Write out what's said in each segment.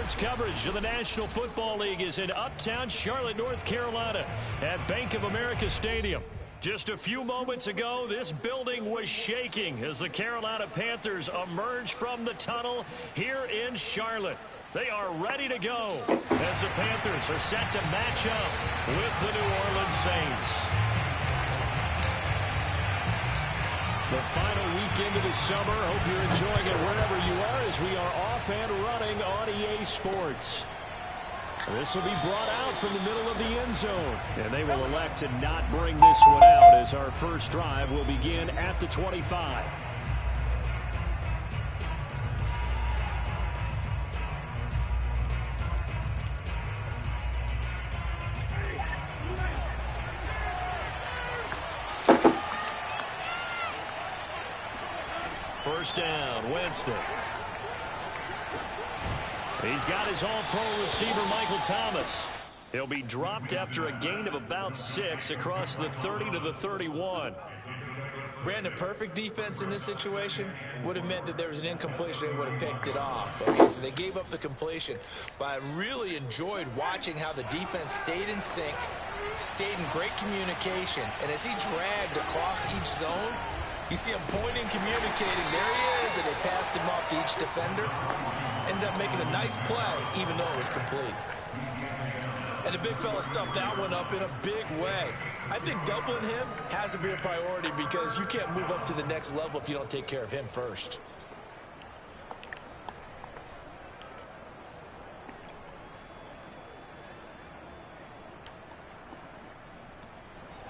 Sports coverage of the National Football League is in uptown Charlotte, North Carolina at Bank of America Stadium. Just a few moments ago, this building was shaking as the Carolina Panthers emerged from the tunnel here in Charlotte. They are ready to go as the Panthers are set to match up with the New Orleans Saints. The final weekend of the summer. Hope you're enjoying it wherever you are as we are off and running on EA Sports. This will be brought out from the middle of the end zone. And they will elect to not bring this one out as our first drive will begin at the 25. First down, Winston. He's got his all-pro receiver, Michael Thomas. He'll be dropped after a gain of about 6 across the 30 to the 31. Brandon, perfect defense in this situation would have meant that there was an incompletion. They would have picked it off. Okay, so they gave up the completion. But I really enjoyed watching how the defense stayed in sync, stayed in great communication. And as he dragged across each zone, you see him pointing, communicating. There he is, and they passed him off to each defender. Ended up making a nice play, even though it was complete. And the big fella stuffed that one up in a big way. I think doubling him has to be a priority because you can't move up to the next level if you don't take care of him first.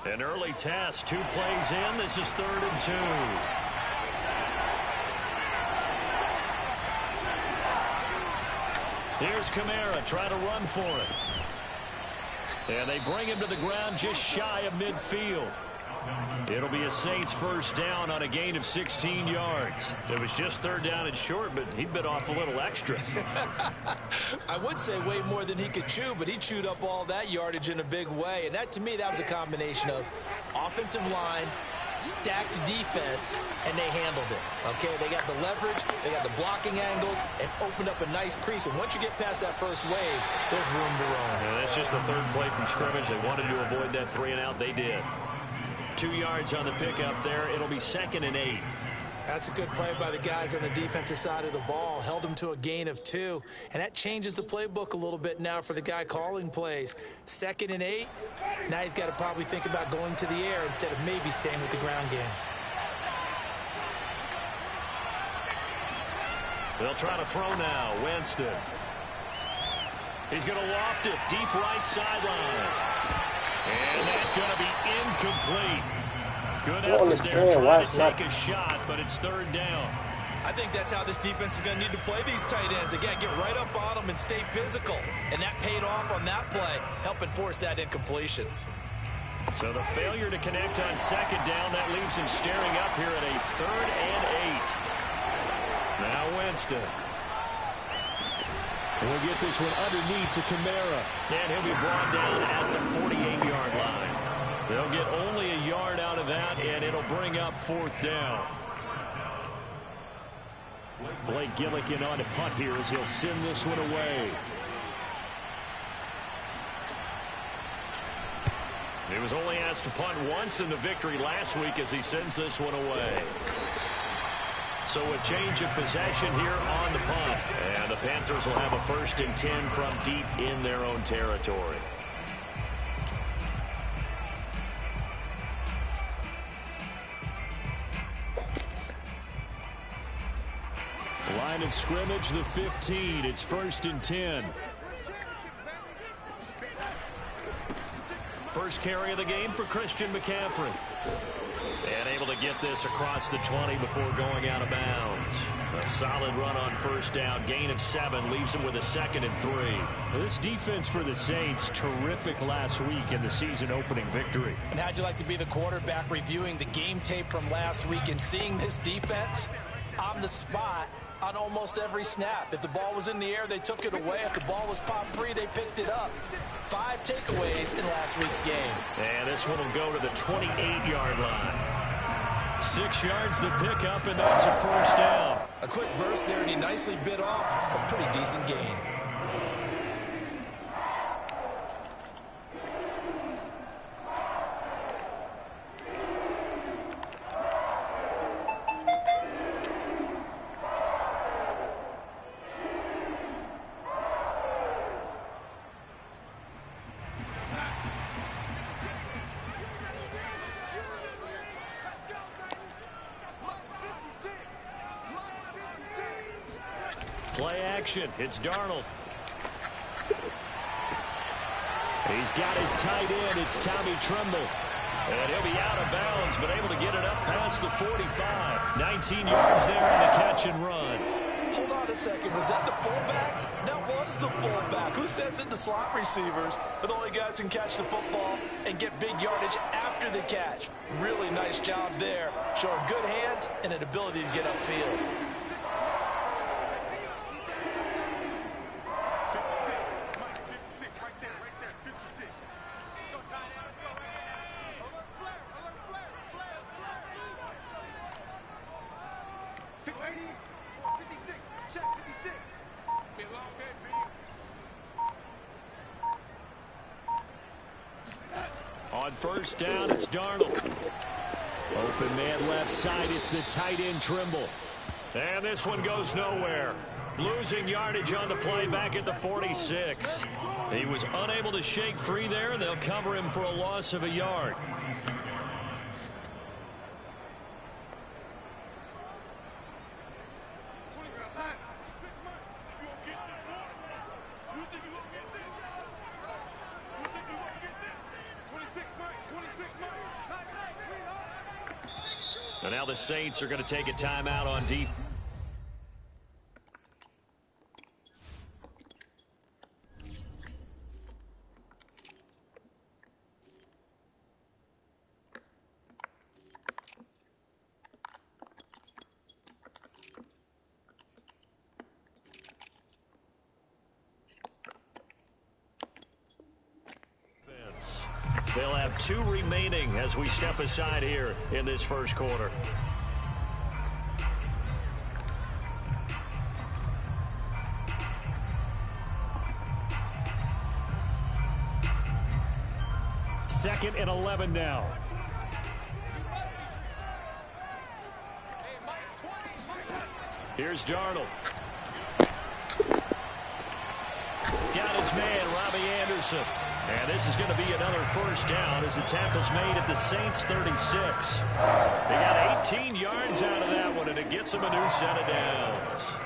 An early test, 2 plays in. This is 3rd and 2. Here's Kamara, try to run for it. And they bring him to the ground just shy of midfield. It'll be a Saints first down on a gain of 16 yards. It was just 3rd down and short, but he bit off a little extra. I would say way more than he could chew, but he chewed up all that yardage in a big way. And that, to me, that was a combination of offensive line, stacked defense, and they handled it. Okay, they got the leverage, they got the blocking angles, and opened up a nice crease. And once you get past that first wave, there's room to roam. Yeah, that's just the 3rd play from scrimmage. They wanted to avoid that 3 and out. They did. 2 yards on the pickup there. It'll be 2nd and 8. That's a good play by the guys on the defensive side of the ball. Held them to a gain of 2. And that changes the playbook a little bit now for the guy calling plays. 2nd and 8. Now he's got to probably think about going to the air instead of maybe staying with the ground game. They'll try to throw now. Winston. He's going to loft it deep right sideline. And that's going to be incomplete. Good effort there trying to take a shot, but it's 3rd down. I think that's how this defense is going to need to play these tight ends. Again, get right up on them and stay physical. And that paid off on that play, helping force that incompletion. So the failure to connect on 2nd down, that leaves him staring up here at a 3rd and 8. Now Winston. We'll get this one underneath to Kamara. And he'll be brought down at the 48-yard line. They'll get only a yard out of that, and it'll bring up 4th down. Blake Gillikin on to punt here as he'll send this one away. He was only asked to punt once in the victory last week as he sends this one away. So a change of possession here on the punt. And the Panthers will have a 1st and 10 from deep in their own territory. Line of scrimmage, the 15. It's 1st and 10. First carry of the game for Christian McCaffrey. And able to get this across the 20 before going out of bounds. A solid run on 1st down. Gain of 7 leaves him with a 2nd and 3. This defense for the Saints, terrific last week in the season opening victory. And how'd you like to be the quarterback reviewing the game tape from last week and seeing this defense on the spot on almost every snap? If the ball was in the air, they took it away. If the ball was popped free, they picked it up. 5 takeaways in last week's game. And this one will go to the 28-yard line. 6 yards the pickup, and that's a 1st down. A quick burst there, and he nicely bit off a pretty decent gain. Play action. It's Darnold. He's got his tight end. It's Tommy Tremble. And he'll be out of bounds, but able to get it up past the 45. 19 yards there on the catch and run. Hold on a second. Was that the fullback? That was the fullback. Who says it? The slot receivers are the only guys who can catch the football and get big yardage after the catch. Really nice job there, showing good hands and an ability to get upfield. On first down, it's Darnold. Open man left side, it's the tight end Trimble. And this one goes nowhere. Losing yardage on the play back at the 46. He was unable to shake free there, and they'll cover him for a loss of a yard. And now the Saints are going to take a timeout on defense. They'll have 2 remaining as we step aside here in this first quarter. Second and 11 now. Here's Darnold. Got his man, Robbie Anderson. And this is going to be another first down as the tackle's made at the Saints 36. They got 18 yards out of that one, and it gets them a new set of downs.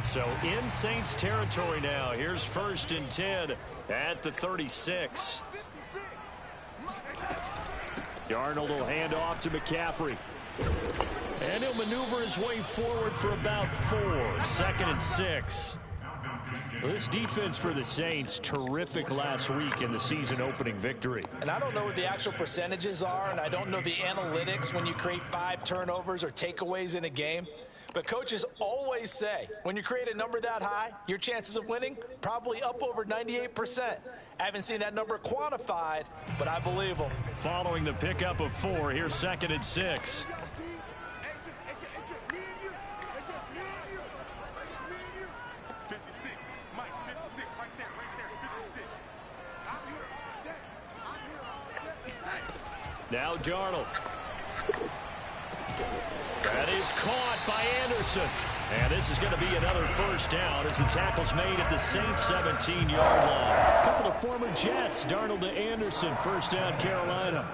So in Saints territory now. Here's first and 10 at the 36. Darnold will hand off to McCaffrey. And he'll maneuver his way forward for about 4. Second and 6. Well, this defense for the Saints, terrific last week in the season-opening victory. And I don't know what the actual percentages are, and I don't know the analytics when you create 5 turnovers or takeaways in a game. But coaches always say, when you create a number that high, your chances of winning probably up over 98%. I haven't seen that number quantified, but I believe them. Following the pickup of 4, here's second and 6. Now Darnold. That is caught by Anderson. And this is going to be another first down as the tackle's made at the Saints 17-yard line. A couple of former Jets. Darnold to Anderson. First down, Carolina.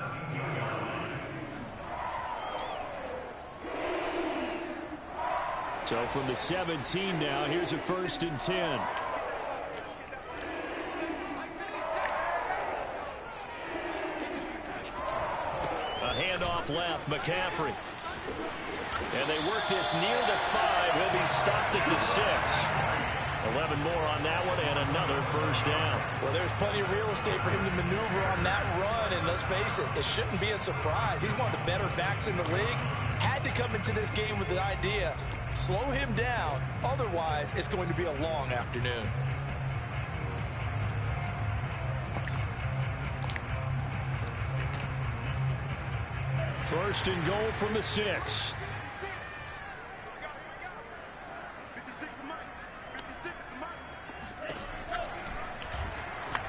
So from the 17 now, here's a first and 10. A handoff left, McCaffrey. And they work this near the 5. He'll be stopped at the 6. 11 more on that one and another first down. Well, there's plenty of real estate for him to maneuver on that run. And let's face it, it shouldn't be a surprise. He's one of the better backs in the league. Had to come into this game with the idea, slow him down. Otherwise, it's going to be a long afternoon. First and goal from the 6.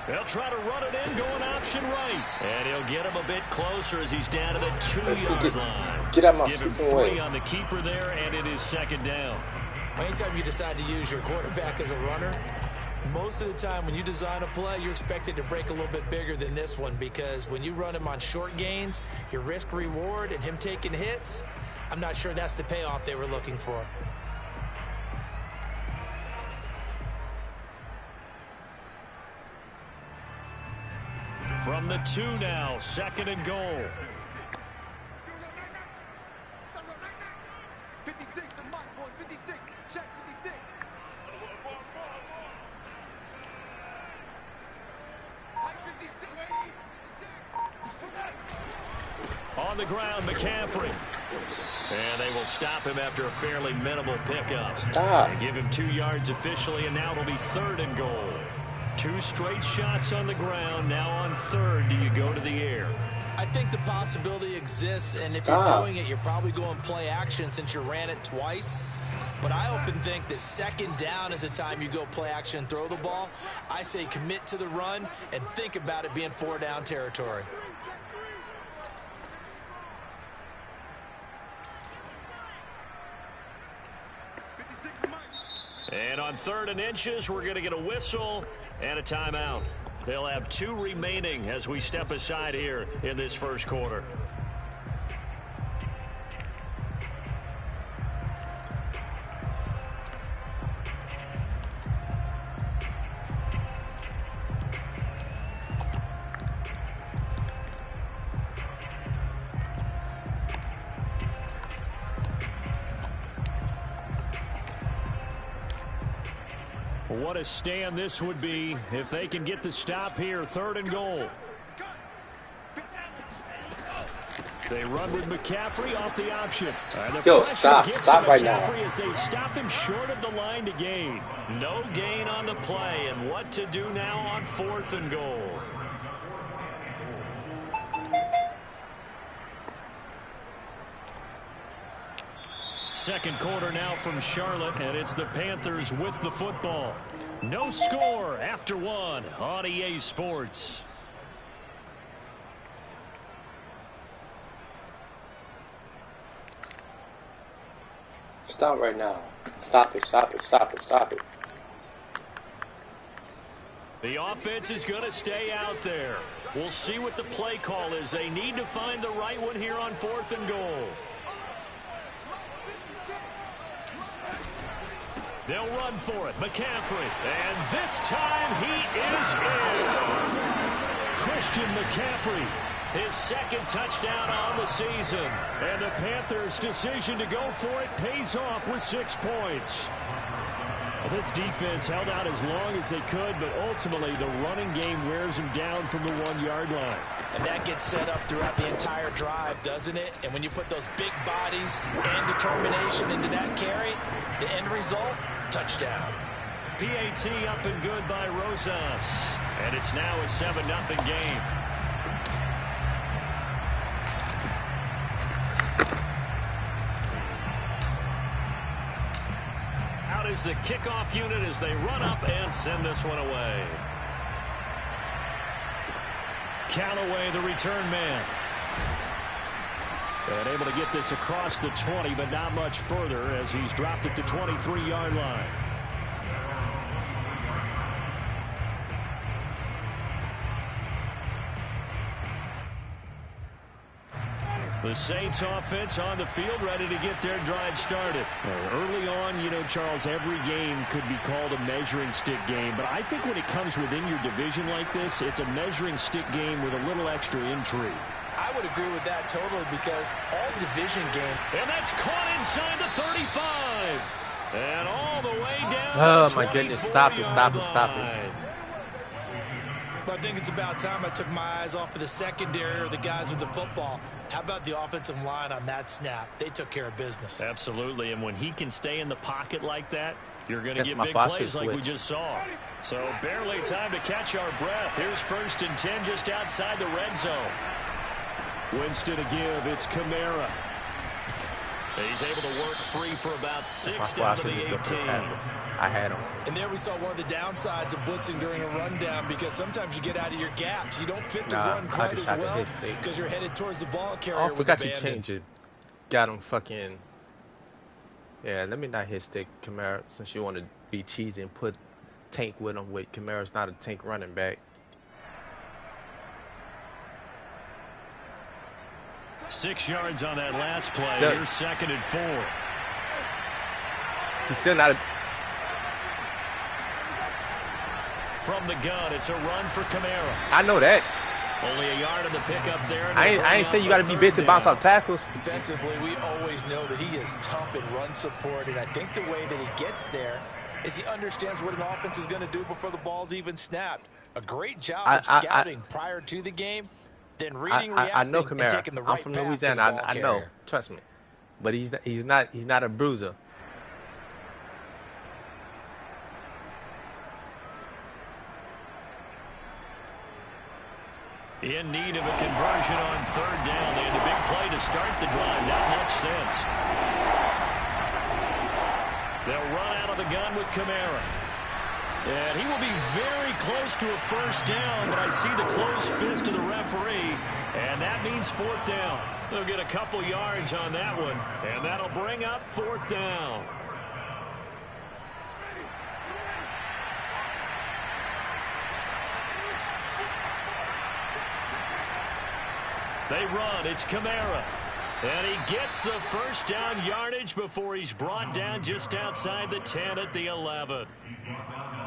They'll try to run it in, going option right. And he'll get him a bit closer as he's down to the 2-yard line. Get out my Give him freaking 3 way. on the keeper there, and it is 2nd down. Anytime you decide to use your quarterback as a runner, most of the time when you design a play, you're expected to break a little bit bigger than this one, because when you run him on short gains, your risk-reward and him taking hits, I'm not sure that's the payoff they were looking for. From the 2 now, 2nd and goal. 56, the mic, boys, 56. Check 56. Mike 56. On the ground, McCaffrey. And they will stop him after a fairly minimal pickup. Stop. They give him 2 yards officially, and now it'll be 3rd and goal. 2 straight shots on the ground. Now on 3rd, do you go to the air? I think the possibility exists, and if Stop. you're doing it, you're probably going play action since you ran it twice. But I often think that 2nd down is the time you go play action and throw the ball. I say commit to the run and think about it being 4-down territory. And on 3rd and inches, we're going to get a whistle and a timeout. They'll have 2 remaining as we step aside here in this first quarter. What a stand this would be if they can get the stop here. 3rd and goal. They run with McCaffrey off the option. Yo, stop right now. As they stop him short of the line to gain. No gain on the play, and what to do now on 4th and goal. Second quarter now from Charlotte, and it's the Panthers with the football. No score after 1 on EA Sports. Stop right now. Stop it, stop it, stop it, stop it. The offense is going to stay out there. We'll see what the play call is. They need to find the right one here on 4th and goal. They'll run for it. McCaffrey. And this time he is in. Christian McCaffrey. His 2nd touchdown on the season. And the Panthers' decision to go for it pays off with 6 points. Well, this defense held out as long as they could, but ultimately the running game wears them down from the 1-yard line. And that gets set up throughout the entire drive, doesn't it? And when you put those big bodies and determination into that carry, the end result, touchdown. PAT up and good by Rosas. And it's now a 7-0 game. Out is the kickoff unit as they run up and send this one away. Callaway, the return man. And able to get this across the 20, but not much further as he's dropped it to 23-yard line. The Saints offense on the field ready to get their drive started. Early on, you know, Charles, every game could be called a measuring stick game. But I think when it comes within your division like this, it's a measuring stick game with a little extra intrigue. I would agree with that totally, because all division games. And that's caught inside the 35. And all the way down. Oh, my goodness. Stop it, stop it, stop it. But I think it's about time I took my eyes off of the secondary or the guys with the football. How about the offensive line on that snap? They took care of business. Absolutely, and when he can stay in the pocket like that, you're going to get big boss plays like we switch. just saw. So barely time to catch our breath. Here's 1st and 10 just outside the red zone. Winston to give. It's Kamara. He's able to work free for about 6 down to the 18. I had him. And there we saw one of the downsides of blitzing during a rundown, because sometimes you get out of your gaps. You don't fit the run quite as well because you're headed towards the ball carrier. Oh, I forgot you changed it. Got him fucking. Yeah, let me not hit stick Kamara since you want to be cheesy and put Tank with him. With Kamara's not a Tank running back. 6 yards on that last play. Still, Here's 2nd and 4. He's still not a... From the gun, it's a run for Kamara. I know that. Only a yard on the pickup there. I ain't say you got to be big to bounce out tackles. Defensively, we always know that he is tough in run support, and I think the way that he gets there is he understands what an offense is going to do before the ball's even snapped. A great job of scouting prior to the game, then reading, reacting, I know Kamara. and taking the right I'm from path Louisiana. to the ball I know. carrier. Trust me. But he's not a bruiser. In need of a conversion on 3rd down. They had the big play to start the drive. Not much sense. They'll run out of the gun with Kamara. And he will be very close to a 1st down, but I see the closed fist of the referee, and that means 4th down. They'll get a couple yards on that one, and that'll bring up 4th down. They run. It's Kamara. And he gets the 1st down yardage before he's brought down just outside the 10 at the 11.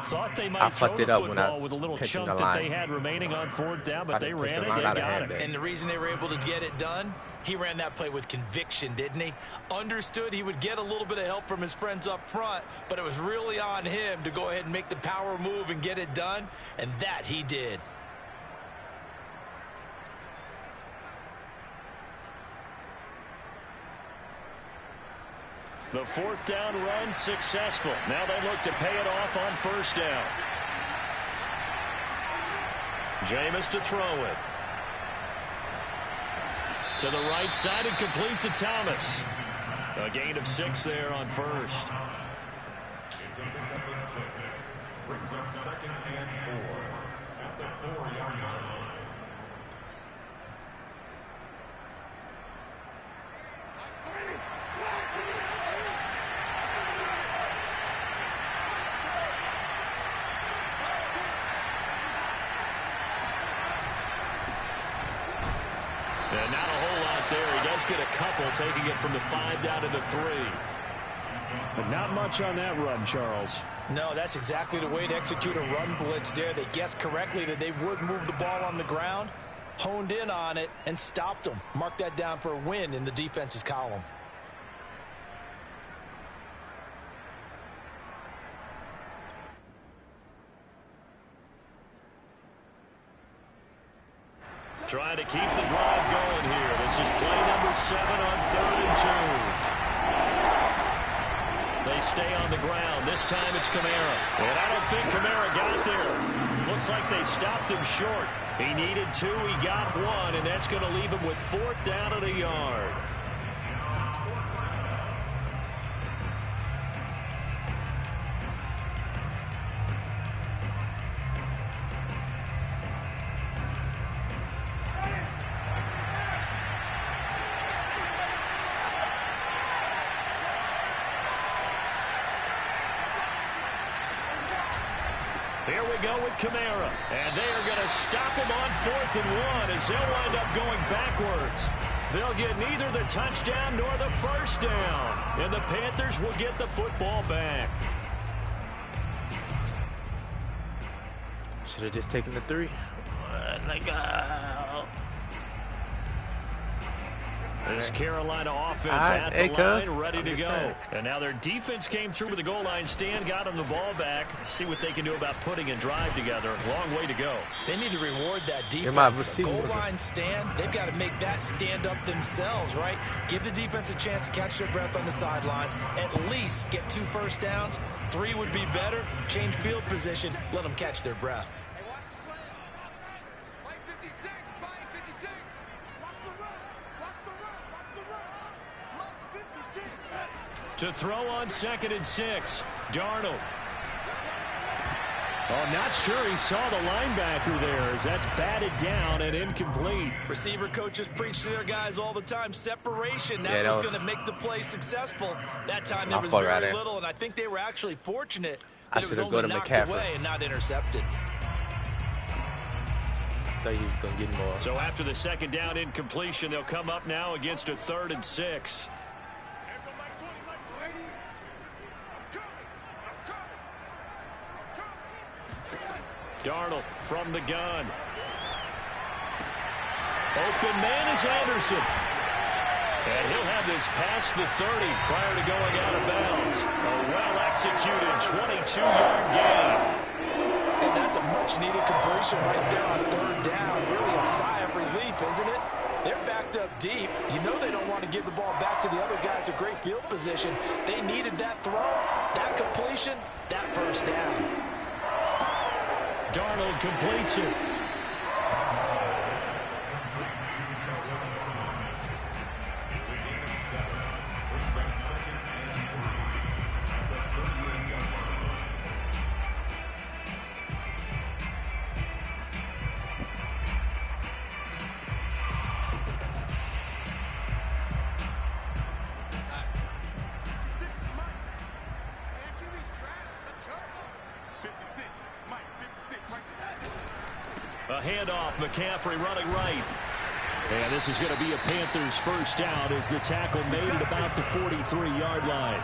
Thought they might throw the football with a little chunk that they had remaining on 4th down, but they ran it. They got it. And the reason they were able to get it done, he ran that play with conviction, didn't he? Understood he would get a little bit of help from his friends up front, but it was really on him to go ahead and make the power move and get it done, and that he did. The 4th down run successful. Now they look to pay it off on 1st down. Jameis to throw it. To the right side and complete to Thomas. A gain of 6 there on 1st. It's a pickup of 6. Brings up 2nd and 4 at the 4-yard line. And not a whole lot there. He does get a couple, taking it from the 5 down to the 3. But not much on that run, Charles. No, that's exactly the way to execute a run blitz there. They guessed correctly that they would move the ball on the ground, honed in on it, and stopped them. Mark that down for a win in the defense's column. Trying to keep the drive going here. This is play number 7 on 3rd and 2. They stay on the ground. This time it's Kamara. And I don't think Kamara got there. Looks like they stopped him short. He needed 2. He got 1, and that's going to leave him with 4th down at a yard. Here we go with Kamara. And they are going to stop him on 4th and 1 as they'll wind up going backwards. They'll get neither the touchdown nor the 1st down. And the Panthers will get the football back. Should have just taken the 3. This Carolina offense at the line, ready to go. And now their defense came through with the goal line stand, got them the ball back. See what they can do about putting a drive together. Long way to go. They need to reward that defense. Goal line stand, they've got to make that stand up themselves, right? Give the defense a chance to catch their breath on the sidelines. At least get 2 first downs. 3 would be better. Change field position. Let them catch their breath. Hey, watch the slant. Mike 56, Mike 56. Watch the run. Watch the run. Watch the run. Mike 56. To throw on 2nd and 6. Darnold Oh, I'm not sure he saw the linebacker there as that's batted down and incomplete. Receiver coaches preach to their guys all the time. Separation, that's what's going to make the play successful. That time there was very little, and I think they were actually fortunate that it was only knocked away and not intercepted. Thought he was going to get more. So after the second down incompletion, they'll come up now against a 3rd and 6. Darnold from the gun. Open man is Anderson. And he'll have this past the 30 prior to going out of bounds. A well-executed 22-yard gain. And that's a much-needed completion right there on 3rd down. Really a sigh of relief, isn't it? They're backed up deep. You know they don't want to give the ball back to the other guys in great field position. They needed that throw, that completion, that first down. Darnold completes it. It's a gain of 7. Brings up 2nd and 3 at the 38-yard line. A handoff, McCaffrey running right. And this is going to be a Panthers first down as the tackle made at about the 43-yard line.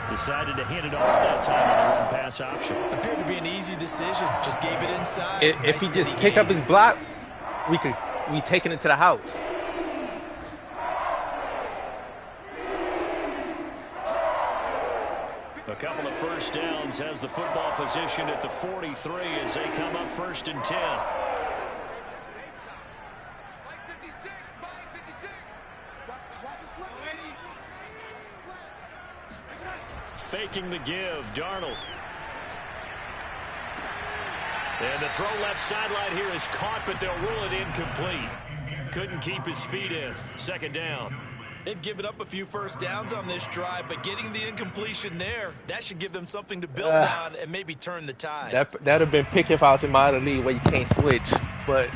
Decided to hand it off that time on the run-pass option. Appeared to be an easy decision. Just gave it inside. If he just pick up his block, we taking it to the house. A couple of first downs has the football position at the 43 as they come up 1st and 10. Faking the give, Darnold. And the throw left sideline here is caught, but they'll rule it incomplete. Couldn't keep his feet in. 2nd down. They've given up a few first downs on this drive, but getting the incompletion there, that should give them something to build on and maybe turn the tide. That would have been pick if I was in my other league where you can't switch. But,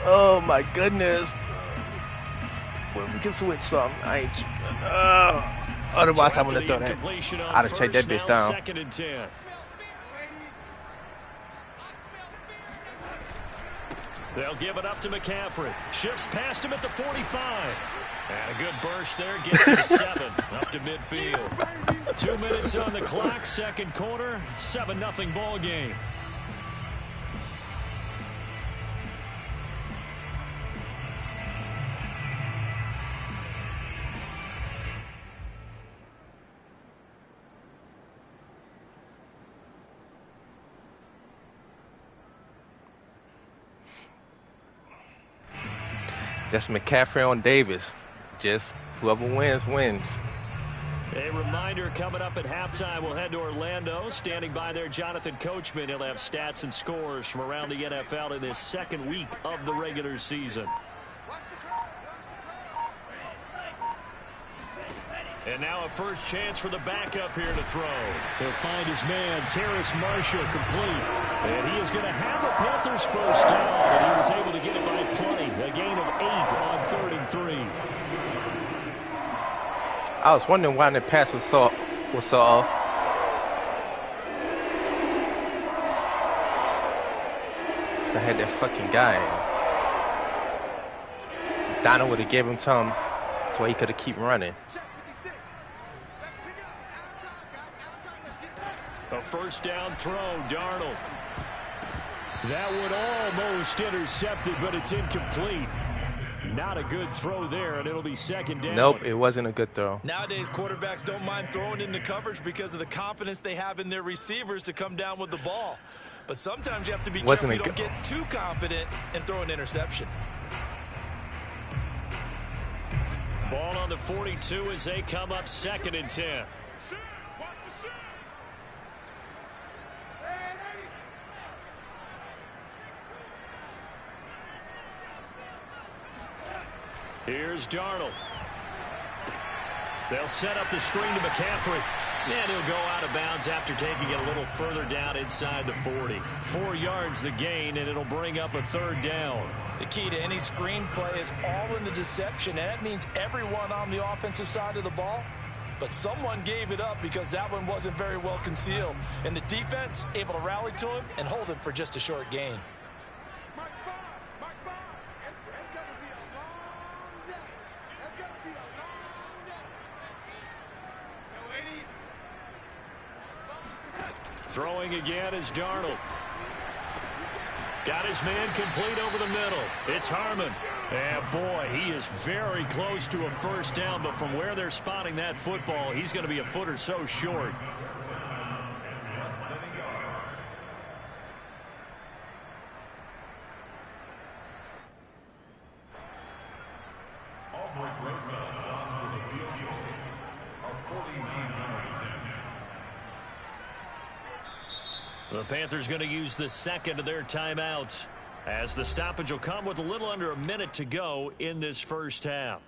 oh my goodness. Well, we can switch something. Otherwise, I'm going to throw that. I'd have checked that bitch down. 2nd and 10. They'll give it up to McCaffrey. Shifts past him at the 45. And a good burst there gets to 7 up to midfield. 2 minutes on the clock, 2nd quarter, 7-0 ball game. That's McCaffrey on Davis. Just whoever wins, wins. A reminder coming up at halftime, we'll head to Orlando. Standing by there, Jonathan Coachman. He'll have stats and scores from around the NFL in this 2nd week of the regular season. And now a first chance for the backup here to throw. He'll find his man, Terrace Marshall, complete. And he is going to have a Panthers first down, and he was able to get it by plenty. A gain of 8 on 3rd and 3. I was wondering why the pass was so off. So I had that fucking guy. Donald would have gave him some so he could have keep running. A first down throw, Darnold. That one almost intercepted, but it's incomplete. Not a good throw there, and it'll be 2nd down. Nope, it wasn't a good throw. Nowadays, quarterbacks don't mind throwing into coverage because of the confidence they have in their receivers to come down with the ball. But sometimes you have to be careful you don't get too confident and throw an interception. Ball on the 42 as they come up 2nd and 10. Here's Darnold. They'll set up the screen to McCaffrey. And he'll go out of bounds after taking it a little further down inside the 40. 4 yards the gain, and it'll bring up a 3rd down. The key to any screenplay is all in the deception, and that means everyone on the offensive side of the ball. But someone gave it up because that one wasn't very well concealed. And the defense able to rally to him and hold him for just a short gain. Mark 5. It's going to be a long day. It's going to be a long day. Throwing again is Darnold. Got his man complete over the middle. It's Harmon. And boy, he is very close to a 1st down, but from where they're spotting that football, he's going to be a foot or so short. The Panthers going to use the 2nd of their timeouts, as the stoppage will come with a little under a minute to go in this 1st half.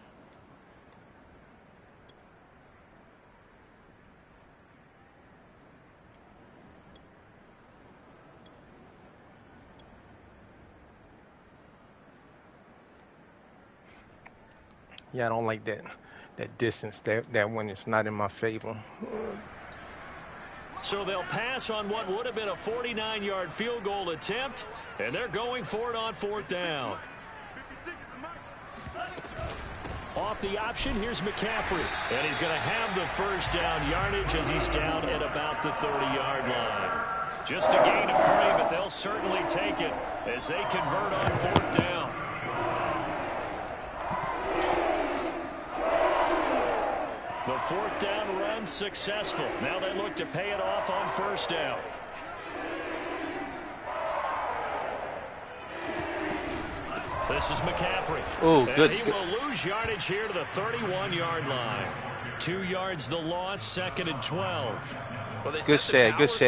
Yeah, I don't like that distance. That one is not in my favor. So they'll pass on what would have been a 49-yard field goal attempt, and they're going for it on 4th down. Off the option, here's McCaffrey. And he's going to have the 1st down yardage as he's down at about the 30-yard line. Just a gain of 3, but they'll certainly take it as they convert on 4th down. The 4th down run successful. Now they look to pay it off on 1st down. This is McCaffrey. Oh, good. And he will lose yardage here to the 31-yard line. 2 yards the loss, 2nd and 12. Well, Good shed, Davenport.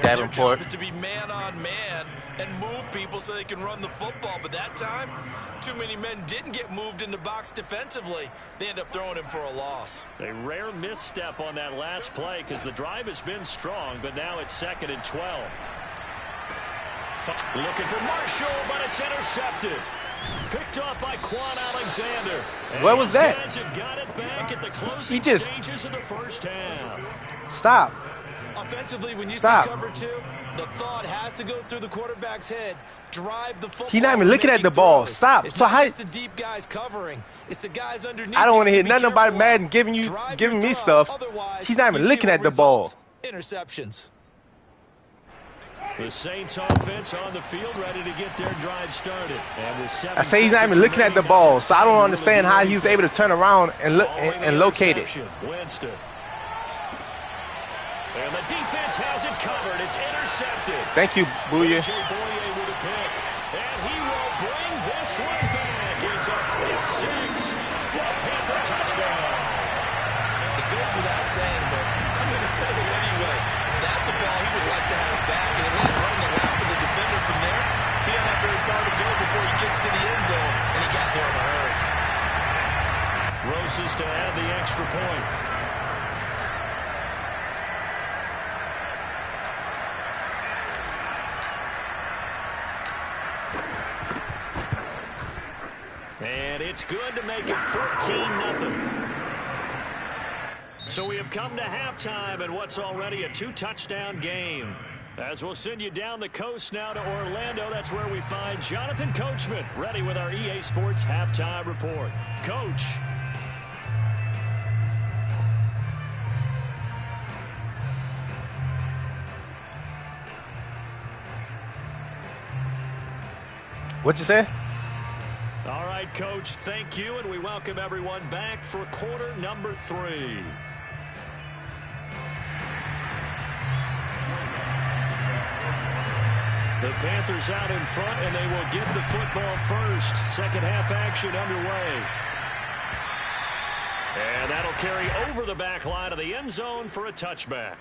Their job is to be man on man and move people so they can run the football. But that time, too many men didn't get moved in the box defensively. They end up throwing him for a loss. A rare misstep on that last play because the drive has been strong, but now it's 2nd and 12. Looking for Marshall, but it's intercepted. Picked off by Quan Alexander. And what was that? Guys have got it back at the closing stages of the 1st half. Stop. Offensively, when you Stop. see cover 2, the thought has to go through the quarterback's head. Drive the football. He's not even looking at the ball. Throws. Stop. It's so not just the deep guys covering. It's the guys underneath. I don't want to hear be nothing about careful Madden of. giving me stuff. Otherwise, He's not even you looking see at what the ball. results. Interceptions. The Saints offense on the field ready to get their drive started. And with 7 I say he's not even looking at the ball, so I don't understand how he was able to turn around and look and locate it. Winston. And the defense has it covered. It's intercepted. Thank you, Booyah. With a pick. And he will bring this one back. It's a pick 6 for a Panther touchdown. It goes without saying, but I'm going to say it anyway. That's a ball he would like to have back, and it lands right in the lap of the defender from there. He doesn't have very far to go before he gets to the end zone, and he got there in a hurry. Roses to add the extra point. And it's good to make it 14-0. So we have come to halftime in what's already a 2-touchdown game. As we'll send you down the coast now to Orlando, that's where we find Jonathan Coachman ready with our EA Sports halftime report. Coach. What'd you say? All right, Coach, thank you, and we welcome everyone back for quarter number 3. The Panthers out in front, and they will get the football first. Second half action underway. And that'll carry over the back line of the end zone for a touchback.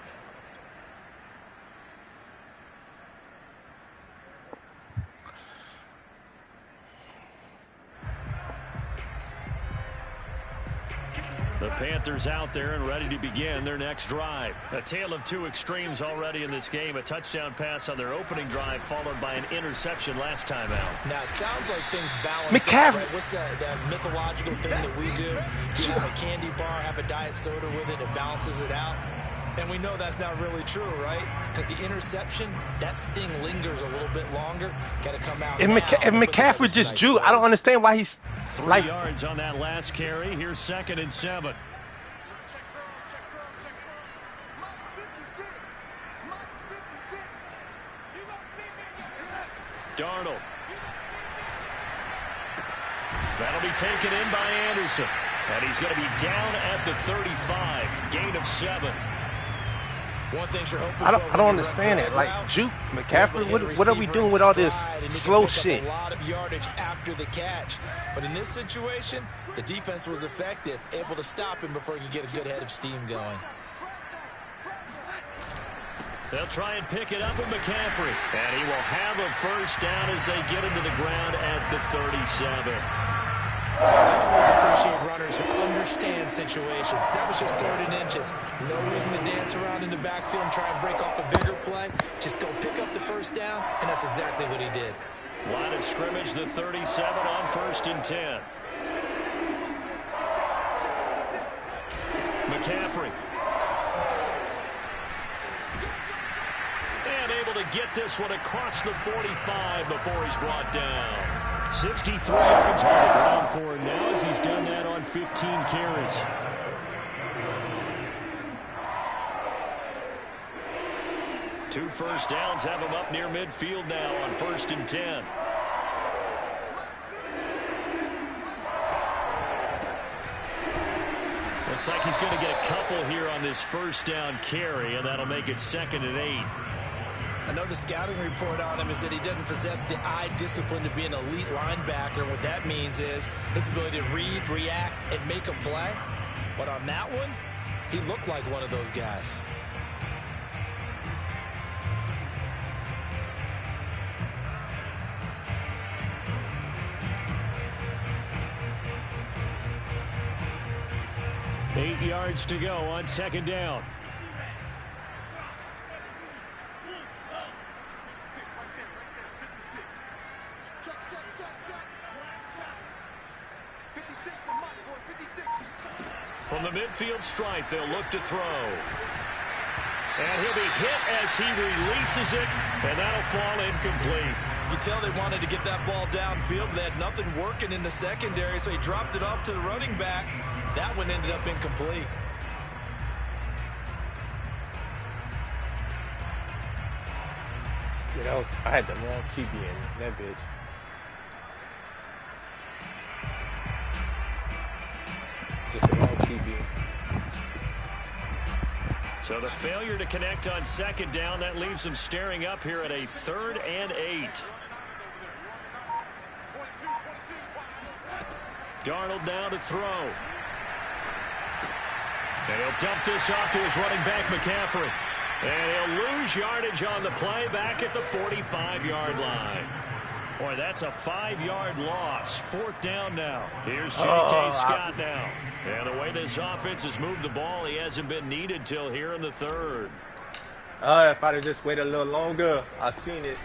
The Panthers out there and ready to begin their next drive. A tale of two extremes already in this game. A touchdown pass on their opening drive followed by an interception last time out. Now, it sounds like things balance out, right? What's that mythological thing that we do? You have a candy bar, have a diet soda with it, it balances it out. And we know that's not really true, right? Because the interception, that sting lingers a little bit longer. Got to come out. And McCaffrey just drew. I don't understand why he's 3 yards on that last carry. Here's 2nd and 7. Darnold. That'll be taken in by Anderson. And he's going to be down at the 35. Gain of 7. One thing you're hoping I don't understand it. Like, Juke, McCaffrey, what are we doing with all this slow shit? A lot of yardage after the catch. But in this situation, the defense was effective, able to stop him before he could get a good head of steam going. They'll try and pick it up with McCaffrey. And he will have a first down as they get him to the ground at the 37. I always appreciate runners who understand situations. That was just 3rd and inches. No reason to dance around in the backfield and try and break off a bigger play. Just go pick up the first down, and that's exactly what he did. Line of scrimmage, the 37 on 1st and 10. McCaffrey. And able to get this one across the 45 before he's brought down. 63 yards on the ground for him now as he's done that on 15 carries. Two first downs have him up near midfield now on 1st and 10. Looks like he's going to get a couple here on this first down carry, and that'll make it 2nd and 8. I know the scouting report on him is that he doesn't possess the eye discipline to be an elite linebacker. What that means is his ability to read, react, and make a play. But on that one, he looked like one of those guys. Eight yards to go on 2nd down. From the midfield stripe, they'll look to throw. And he'll be hit as he releases it, and that'll fall incomplete. You can tell they wanted to get that ball downfield, but they had nothing working in the secondary, so he dropped it off to the running back. That one ended up incomplete. Yeah, I had the wrong QB in that bitch. Just the wrong QB. So the failure to connect on 2nd down, that leaves them staring up here at a 3rd and 8. Darnold now to throw. And he'll dump this off to his running back, McCaffrey. And he'll lose yardage on the play back at the 45-yard line. Boy, that's a 5-yard loss. 4th down now. Here's J.K. Scott now. And the way this offense has moved the ball, he hasn't been needed till here in the 3rd. If I'd have just waited a little longer, I seen it.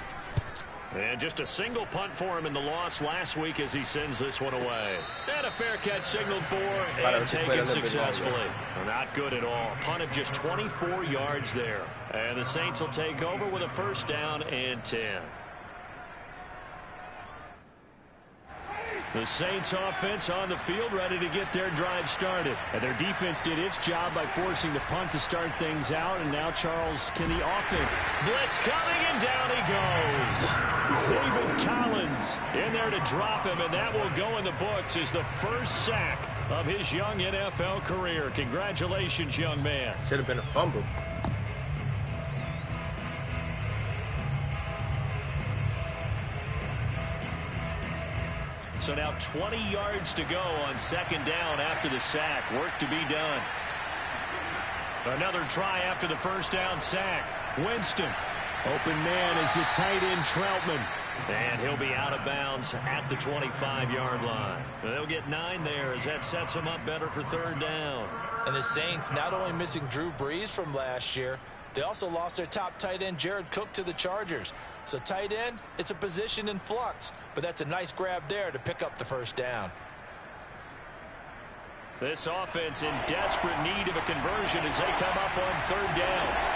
And just a single punt for him in the loss last week as he sends this one away. And a fair catch signaled for and taken successfully. Not good at all. Punt of just 24 yards there. And the Saints will take over with a 1st down and 10. The Saints offense on the field ready to get their drive started. And their defense did its job by forcing the punt to start things out. And now Charles, can the offense? Blitz coming and down he goes. Zaven Collins in there to drop him. And that will go in the books as the first sack of his young NFL career. Congratulations, young man. Should have been a fumble. So now 20 yards to go on 2nd down after the sack. Work to be done. Another try after the first down sack. Winston. Open man is the tight end Troutman. And he'll be out of bounds at the 25-yard line. They'll get 9 there as that sets them up better for 3rd down. And the Saints not only missing Drew Brees from last year, they also lost their top tight end, Jared Cook, to the Chargers. So tight end, it's a position in flux. But that's a nice grab there to pick up the 1st down. This offense in desperate need of a conversion as they come up on 3rd down.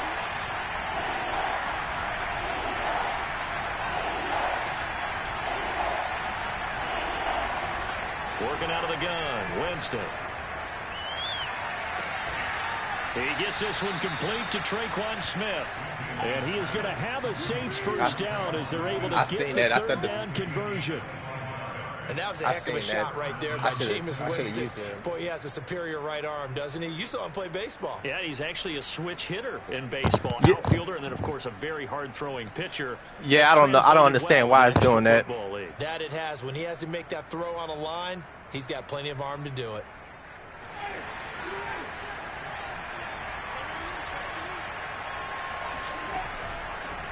Working out of the gun, Winston. He gets this one complete to Traquan Smith. And he is going to have a Saints 1st down as they're able to get the 3rd down conversion. And that was a heck of a shot right there by Jameis Winston. Boy, he has a superior right arm, doesn't he? You saw him play baseball. Yeah, he's actually a switch hitter in baseball. Outfielder, and then, of course, a very hard-throwing pitcher. Yeah, I don't know. I don't understand why it's doing that. That it has. When he has to make that throw on a line, he's got plenty of arm to do it.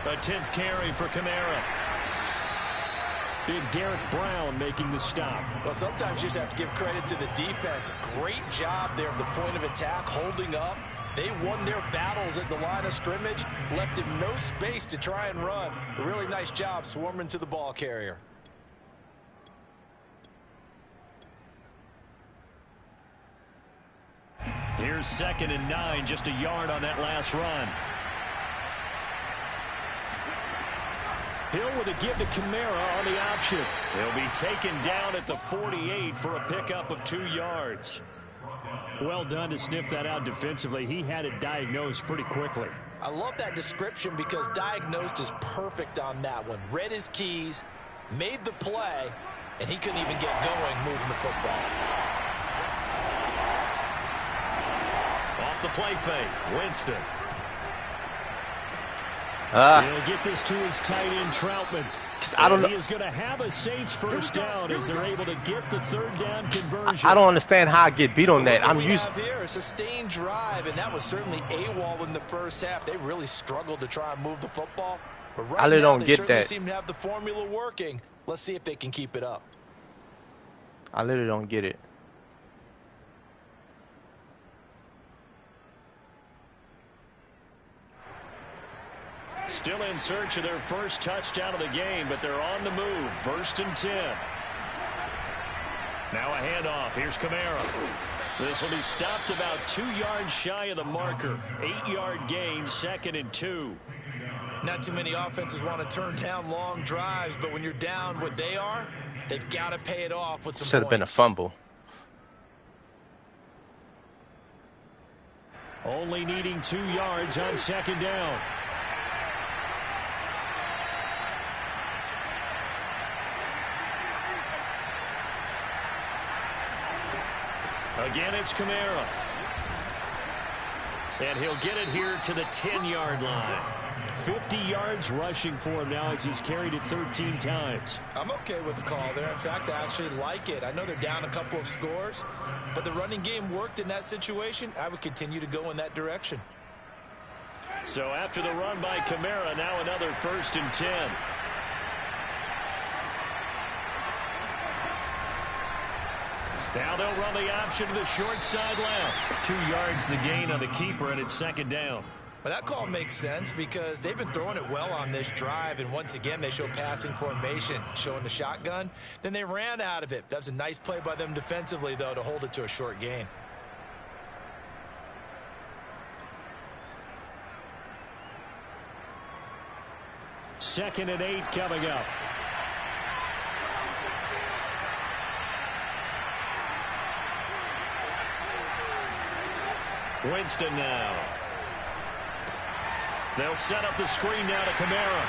A 10th carry for Kamara. Big Derek Brown making the stop. Well, sometimes you just have to give credit to the defense. Great job there at the point of attack, holding up. They won their battles at the line of scrimmage, left him no space to try and run. A really nice job swarming to the ball carrier. Here's 2nd and 9, just a yard on that last run. Hill with a give to Kamara on the option. He'll be taken down at the 48 for a pickup of 2 yards. Well done to sniff that out defensively. He had it diagnosed pretty quickly. I love that description because diagnosed is perfect on that one. Read his keys, made the play, and he couldn't even get going moving the football. Off the play fake, Winston. He'll get this to his tight end, Troutman. I don't know. He is going to have a Saints 1st down as they're able to get the 3rd down conversion. I don't understand how I get beat on that. I'm used here a sustained drive, and that was certainly AWOL in the 1st half. They really struggled to try and move the football. But right I really now, don't they get certainly that. seem to have the formula working. Let's see if they can keep it up. I literally don't get it. Still in search of their first touchdown of the game, but they're on the move. 1st and 10. Now a handoff. Here's Kamara. This will be stopped about 2 yards shy of the marker. 8-yard gain, 2nd and 2. Not too many offenses want to turn down long drives, but when you're down what they are, they've got to pay it off with some Should have been a fumble. Only needing 2 yards on 2nd down. Again, it's Kamara. And he'll get it here to the 10-yard line. 50 yards rushing for him now as he's carried it 13 times. I'm okay with the call there. In fact, I actually like it. I know they're down a couple of scores, but the running game worked in that situation. I would continue to go in that direction. So after the run by Kamara, now another 1st and 10. Now they'll run the option to the short side left. 2 yards the gain on the keeper, and it's 2nd down. Well, that call makes sense because they've been throwing it well on this drive, and once again they show passing formation, showing the shotgun. Then they ran out of it. That's a nice play by them defensively, though, to hold it to a short gain. Second and 8 coming up. Winston now. They'll set up the screen now to Kamara.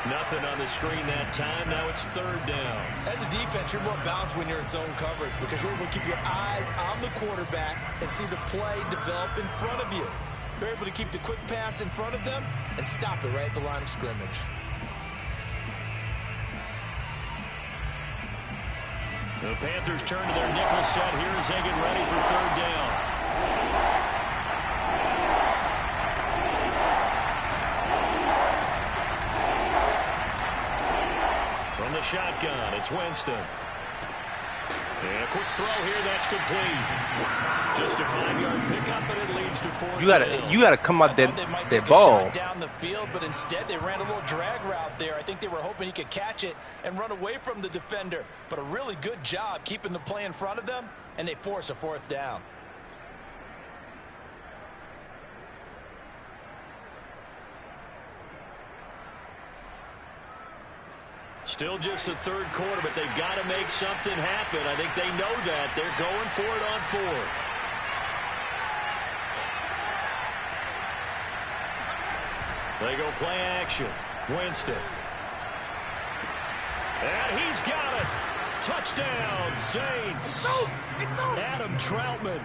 Nothing on the screen that time. Now it's 3rd down. As a defense, you're more balanced when you're in zone coverage because you're able to keep your eyes on the quarterback and see the play develop in front of you. You're able to keep the quick pass in front of them and stop it right at the line of scrimmage. The Panthers turn to their nickel set here as they get ready for 3rd down. the shotgun. It's Winston. And a quick throw here. That's complete. Just a 5-yard pickup, and it leads to 4. You gotta come up They that might take ball. a shot down the field, but instead they ran a little drag route there. I think they were hoping he could catch it and run away from the defender. But a really good job keeping the play in front of them, and they force a 4th down. Still just the 3rd quarter, but they've got to make something happen. I think they know that. They're going for it on 4th. They go play action. Winston. And he's got it. Touchdown, Saints. Adam Troutman.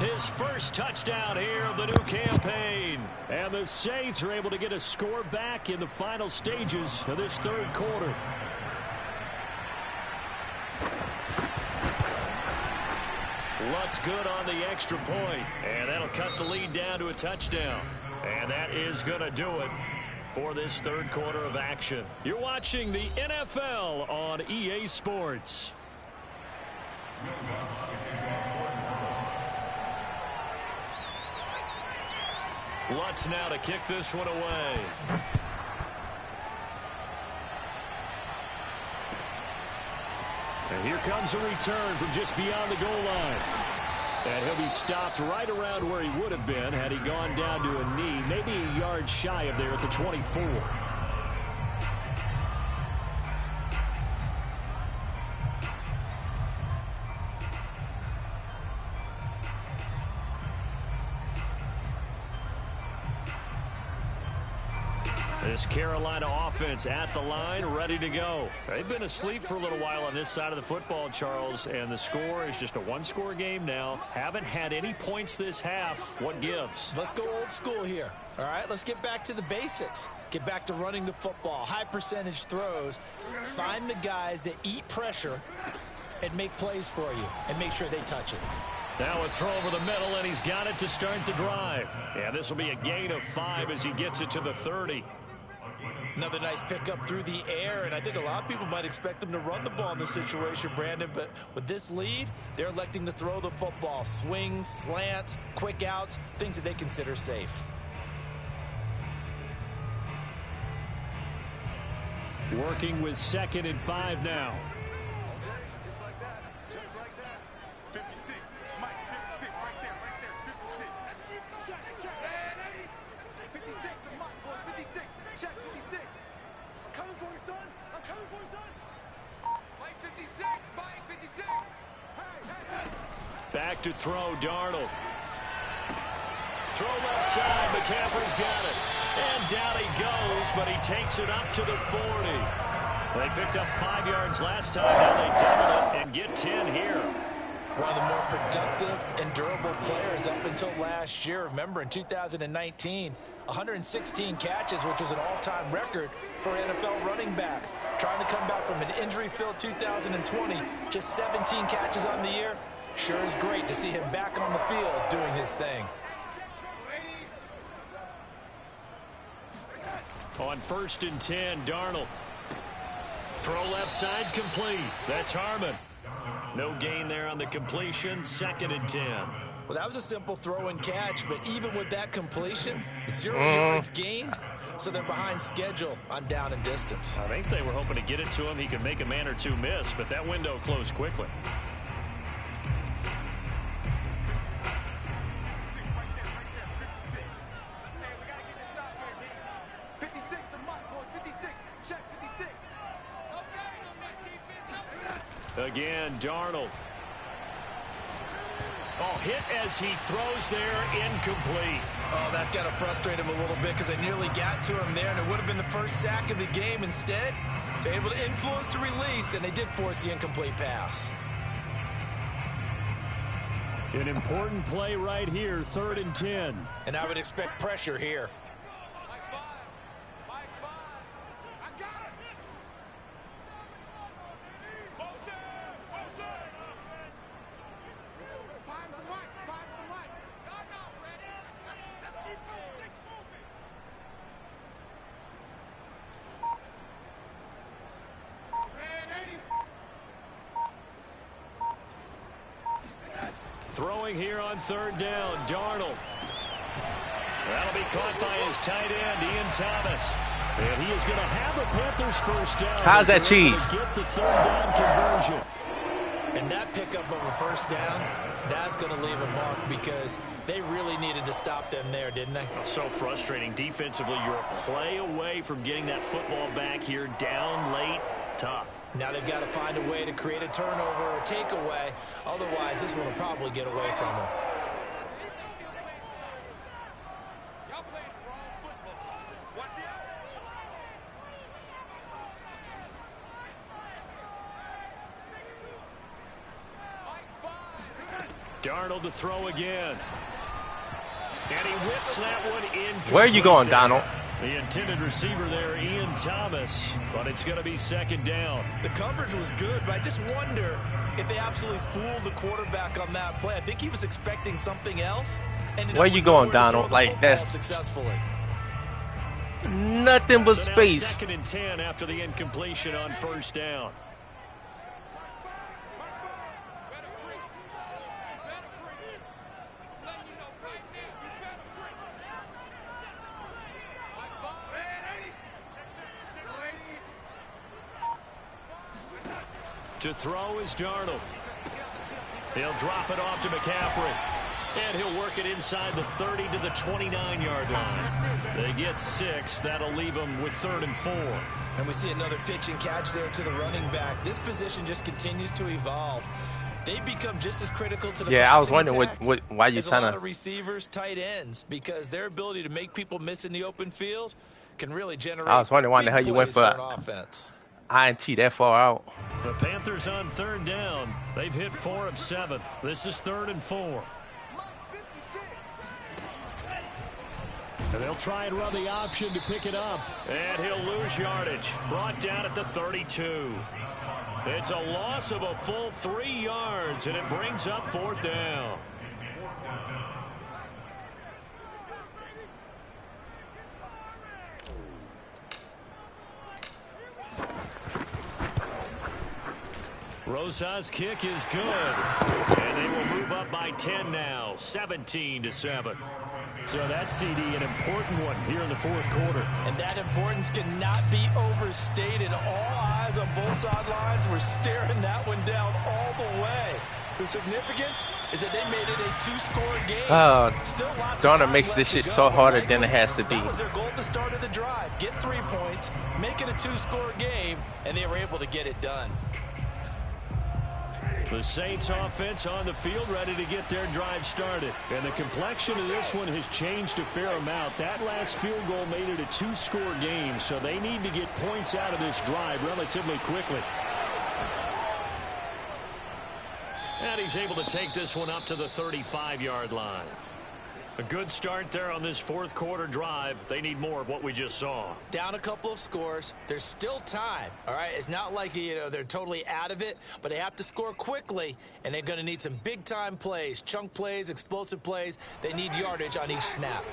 His first touchdown here of the new campaign. And the Saints are able to get a score back in the final stages of this 3rd quarter. Luck's good on the extra point. And that'll cut the lead down to a touchdown. And that is going to do it for this 3rd quarter of action. You're watching the NFL on EA Sports. Lutz now to kick this one away. And here comes a return from just beyond the goal line. And he'll be stopped right around where he would have been had he gone down to a knee, maybe a yard shy of there at the 24. This Carolina offense at the line, ready to go. They've been asleep for a little while on this side of the football, Charles, and the score is just a 1-score game now. Haven't had any points this half. What gives? Let's go old school here. All right, let's get back to the basics. Get back to running the football, high percentage throws. Find the guys that eat pressure and make plays for you and make sure they touch it. Now a throw over the middle, and he's got it to start the drive. Yeah, this will be a gain of 5 as he gets it to the 30. Another nice pickup through the air, and I think a lot of people might expect them to run the ball in this situation, Brandon, but with this lead, they're electing to throw the football. Swings, slants, quick outs, things that they consider safe. Working with 2nd and 5 now. Just like that. Just like that. 56. Mike, 56. Right there. 56. Check. 56. The Mike boys. 56. Check 56. I'm coming for you, son. I'm coming for you, son. Mike 56. Mike 56. Hey. Back to throw, Darnold. Throw left side. McCaffrey's got it. And down he goes, but he takes it up to the 40. They picked up 5 yards last time. Now they double it and get 10 here. One of the more productive and durable players up until last year. Remember, in 2019, 116 catches, which was an all-time record for NFL running backs. Trying to come back from an injury-filled 2020, just 17 catches on the year. Sure is great to see him back on the field doing his thing. On 1st and 10, Darnold. Throw left side, complete. That's Harmon. No gain there on the completion. 2nd and 10. Well, that was a simple throw and catch, but even with that completion, 0 yards gained, so they're behind schedule on down and distance. I think they were hoping to get it to him. He could make a man or two miss, but that window closed quickly. Again, Darnold. Oh, hit as he throws there, incomplete. Oh, that's got to frustrate him a little bit because they nearly got to him there, and it would have been the first sack of the game. Instead, they're able to influence the release, and they did force the incomplete pass. An important play right here, 3rd and 10. And I would expect pressure here. Throwing here on third down, Darnold. That'll be caught by his tight end, Ian Thomas. And he is going to have a Panthers first down. How's that cheese? Get the third down conversion. And that pickup of a first down, that's going to leave a mark because they really needed to stop them there, didn't they? So frustrating. Defensively, you're a play away from getting that football back here. Down late, tough. Now they've got to find a way to create a turnover or a takeaway. Otherwise, this one will probably get away from them. Darnold to throw again. And he whips that one in. Where are you going, Donald? The intended receiver there, Ian Thomas, but it's going to be second down. The coverage was good, but I just wonder if they absolutely fooled the quarterback on that play. I think he was expecting something else. Where you going, Donald? Like, that's successfully. Nothing but So space. Now 2nd and 10 after the incompletion on first down. To throw is Darnold. He'll drop it off to McCaffrey. And he'll work it inside the 30 to the 29-yard line. They get 6. That'll leave them with 3rd and 4. And we see another pitch and catch there to the running back. This position just continues to evolve. They become just as critical to the Yeah, I was passing wondering attack why you as a trying lot to. of receivers, tight ends, because their ability to make people miss in the open field can really generate. I was wondering why the hell you went for an offense. INT that far out. The Panthers on third down. They've hit 4 of 7. This is 3rd and 4. And they'll try and run the option to pick it up. And he'll lose yardage. Brought down at the 32. It's a loss of a full 3 yards, and it brings up 4th down. Rosa's kick is good. And they will move up by 10 now, 17-7. So that CD, an important one here in the 4th quarter. And that importance cannot be overstated. All eyes on both sidelines were staring that one down all the way. The significance is that they made it a 2-score game. Still lots of Darnold time makes left this to shit go, so harder but than it has to be. that was their goal at the start of the drive. Get 3 points, make it a 2-score game, and they were able to get it done. The Saints offense on the field ready to get their drive started. And the complexion of this one has changed a fair amount. That last field goal made it a 2-score game, so they need to get points out of this drive relatively quickly. And he's able to take this one up to the 35-yard line. A good start there on this 4th quarter drive. They need more of what we just saw. Down a couple of scores. There's still time. All right, it's not like they're totally out of it, but they have to score quickly, and they're going to need some big-time plays, chunk plays, explosive plays. They need yardage on each snap.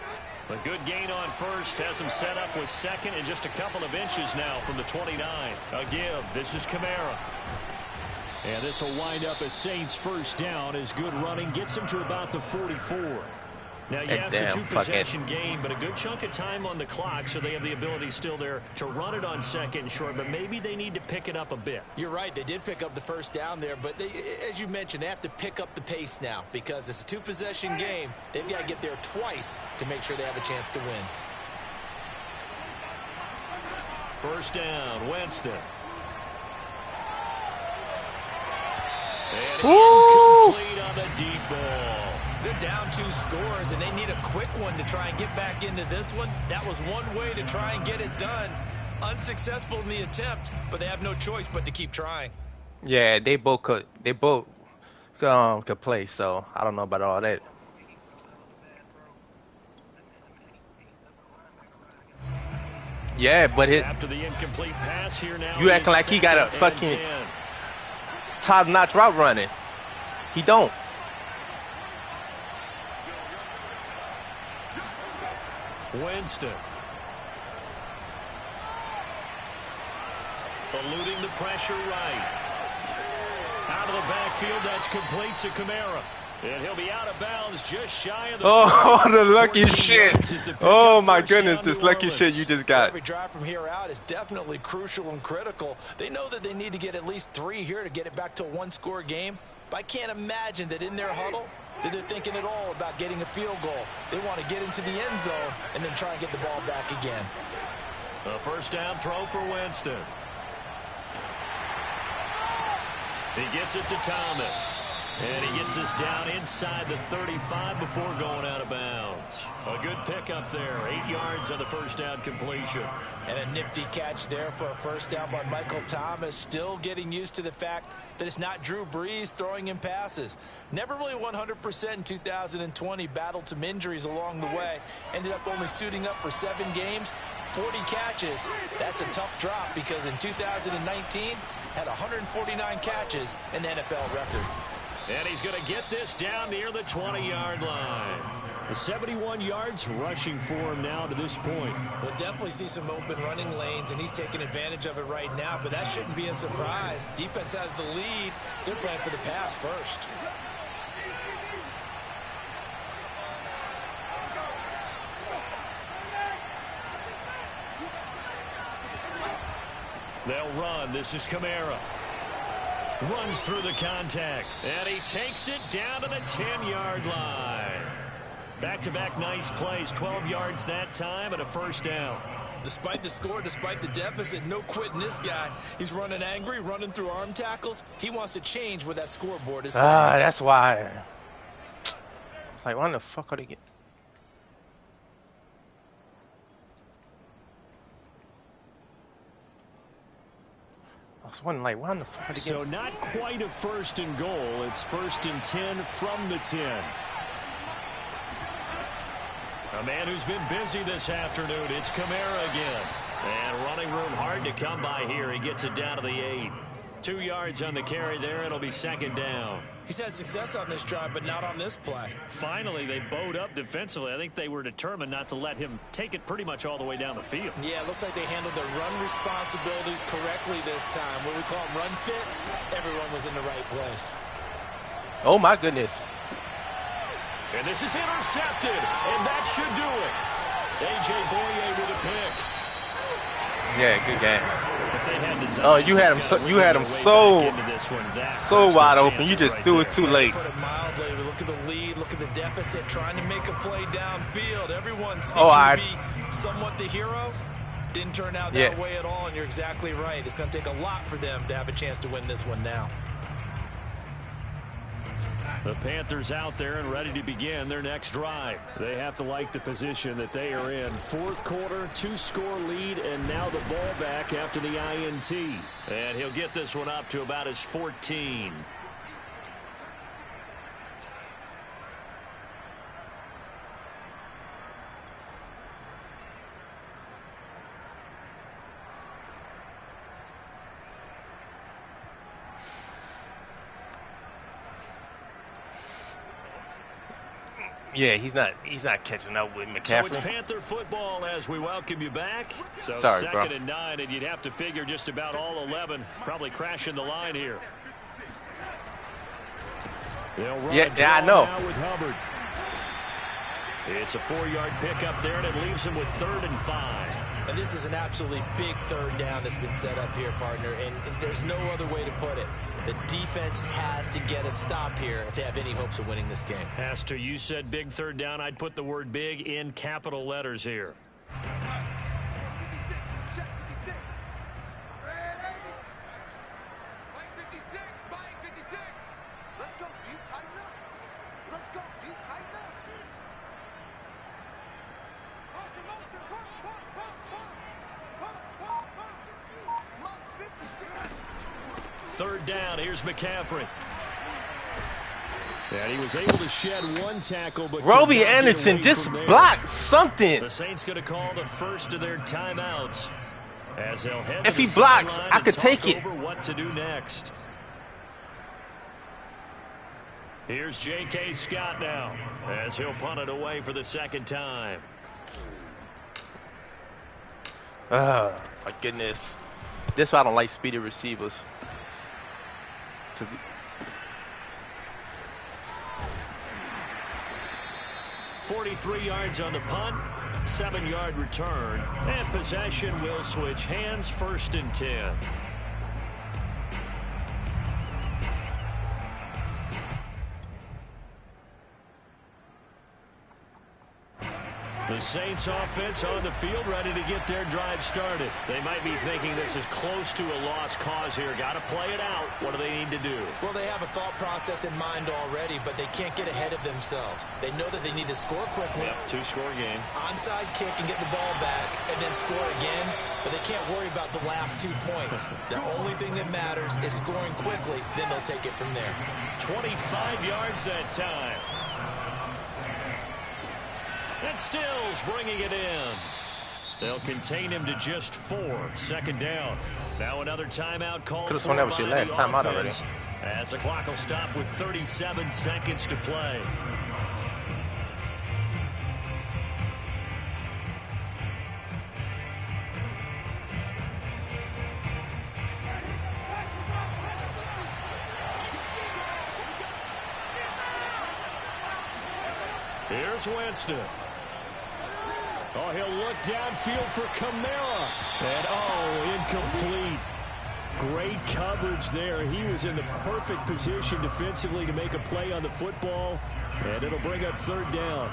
A good gain on first has them set up with 2nd and just a couple of inches now from the 29. A give. This is Kamara. And this will wind up as Saints first down as good running gets them to about the 44. Now, yes, a 2-possession game, but a good chunk of time on the clock, so they have the ability still there to run it on 2nd and short, but maybe they need to pick it up a bit. You're right. They did pick up the first down there, but as you mentioned, they have to pick up the pace now because it's a 2-possession game. They've got to get there twice to make sure they have a chance to win. First down, Winston. And incomplete on the deep ball. They're down 2 scores, and they need a quick one to try and get back into this one. That was one way to try and get it done. Unsuccessful in the attempt, but they have no choice but to keep trying. Yeah, they both could play, so I don't know about all that. Yeah, but after the incomplete pass here now, you acting like he got a fucking top-notch route running. He don't. Winston. Eluding the pressure right. Out of the backfield, that's complete to Kamara. And he'll be out of bounds just shy of the the lucky shit. Oh my goodness, this lucky shit you just got. Every drive from here out is definitely crucial and critical. They know that they need to get at least 3 here to get it back to a 1-score game. But I can't imagine that in their huddle that they're thinking at all about getting a field goal. They want to get into the end zone and then try and get the ball back again. A first down throw for Winston. He gets it to Thomas. And he gets this down inside the 35 before going out of bounds. A good pickup there. 8 yards on the first down completion. And a nifty catch there for a first down by Michael Thomas. Still getting used to the fact that it's not Drew Brees throwing him passes. Never really 100% in 2020. Battled some injuries along the way. Ended up only suiting up for 7 games. 40 catches. That's a tough drop because in 2019 had 149 catches, an NFL record. And he's going to get this down near the 20-yard line. 71 yards rushing for him now to this point. We'll definitely see some open running lanes, and he's taking advantage of it right now, but that shouldn't be a surprise. Defense has the lead. They're playing for the pass first. They'll run. This is Kamara. Runs through the contact, and he takes it down to the 10-yard line. Back-to-back nice plays, 12 yards that time, and a first down. Despite the score, despite the deficit, no quitting this guy. He's running angry, running through arm tackles. He wants to change where that scoreboard is saying. That's why. It's like, why the fuck are they getting? Like, why in the fuck are they so not quite a first and goal. It's first and 10 from the 10. A man who's been busy this afternoon. It's Kamara again. And running room hard to come by here. He gets it down to the 8. 2 yards on the carry there. It'll be second down. He's had success on this drive, but not on this play. Finally, they bowed up defensively. I think they were determined not to let him take it pretty much all the way down the field. Yeah, it looks like they handled their run responsibilities correctly this time. What we call them run fits, everyone was in the right place. Oh, my goodness. And this is intercepted, and that should do it. A.J. Boye with a pick. Yeah, good game. If they had designs, oh, you had him so wide open. You just threw it too late. Put it mildly. Look at the lead. Look at the deficit. Trying to make a play downfield. Everyone seeking to be somewhat the hero. Didn't turn out that way at all, and you're exactly right. It's going to take a lot for them to have a chance to win this one now. The Panthers out there and ready to begin their next drive. They have to like the position that they are in. Fourth quarter, 2-score lead, and now the ball back after the INT. And he'll get this one up to about his 14. Yeah, he's not catching up with McCaffrey. So it's Panther football as we welcome you back. So sorry, second bro. and 9, and you'd have to figure just about all 11 probably crashing the line here. They'll run I know. Now with Hubbard. It's a 4-yard pickup there, and it leaves him with 3rd and 5. And this is an absolutely big third down that's been set up here, partner, and there's no other way to put it. The defense has to get a stop here if they have any hopes of winning this game. Has to. You said big third down. I'd put the word big in capital letters here. Third down, here's McCaffrey. And he was able to shed one tackle, but Robbie Anderson just blocked something. The Saints going to call the first of their timeouts. As they'll head if he blocks, I could take it. Over what to do next. Here's J.K. Scott now, as he'll punt it away for the second time. Oh, my goodness. This is why I don't like speedy receivers. 43 yards on the punt, 7-yard return, and possession will switch hands, 1st and 10. The Saints offense on the field, ready to get their drive started. They might be thinking this is close to a lost cause here. Got to play it out. What do they need to do? Well, they have a thought process in mind already, but they can't get ahead of themselves. They know that they need to score quickly. Yep, 2-score game. Onside kick and get the ball back and then score again, but they can't worry about the last 2 points. The only thing that matters is scoring quickly, then they'll take it from there. 25 yards that time. And Stills bringing it in. They'll contain him to just 4. 2nd down. Now another timeout call. Could have sworn that was your last timeout already. As the clock will stop with 37 seconds to play. Here's Winston. Oh, he'll look downfield for Kamara. And, incomplete. Great coverage there. He was in the perfect position defensively to make a play on the football. And it'll bring up 3rd down.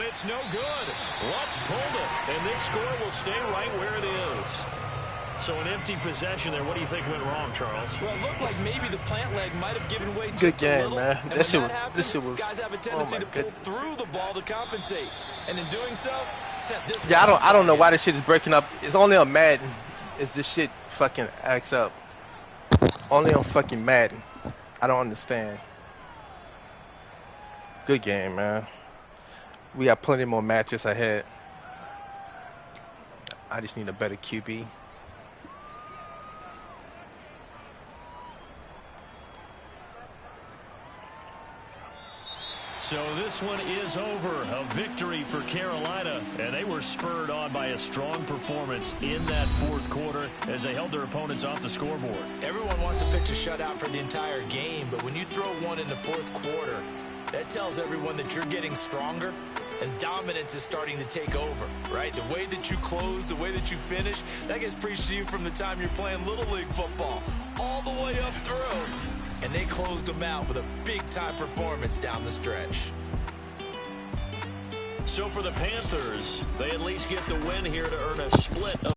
It's no good. Lutz pulled it, and this score will stay right where it is. So an empty possession there. What do you think went wrong, Charles? Well, it looked like maybe the plant leg might have given way just a little. Man. And this happens, shit was. Guys have a tendency to pull through the ball to compensate, and in doing so, set this. Yeah, I don't know why this shit is breaking up. It's only on Madden. Is this shit fucking acts up? Only on fucking Madden. I don't understand. Good game, man. We got plenty more matches ahead. I just need a better QB. So this one is over. A victory for Carolina. And they were spurred on by a strong performance in that 4th quarter as they held their opponents off the scoreboard. Everyone wants to pitch a shutout for the entire game, but when you throw one in the 4th quarter, that tells everyone that you're getting stronger and dominance is starting to take over, right? The way that you close, the way that you finish, that gets preached to you from the time you're playing Little League football all the way up through. And they closed them out with a big-time performance down the stretch. So for the Panthers, they at least get the win here to earn a split of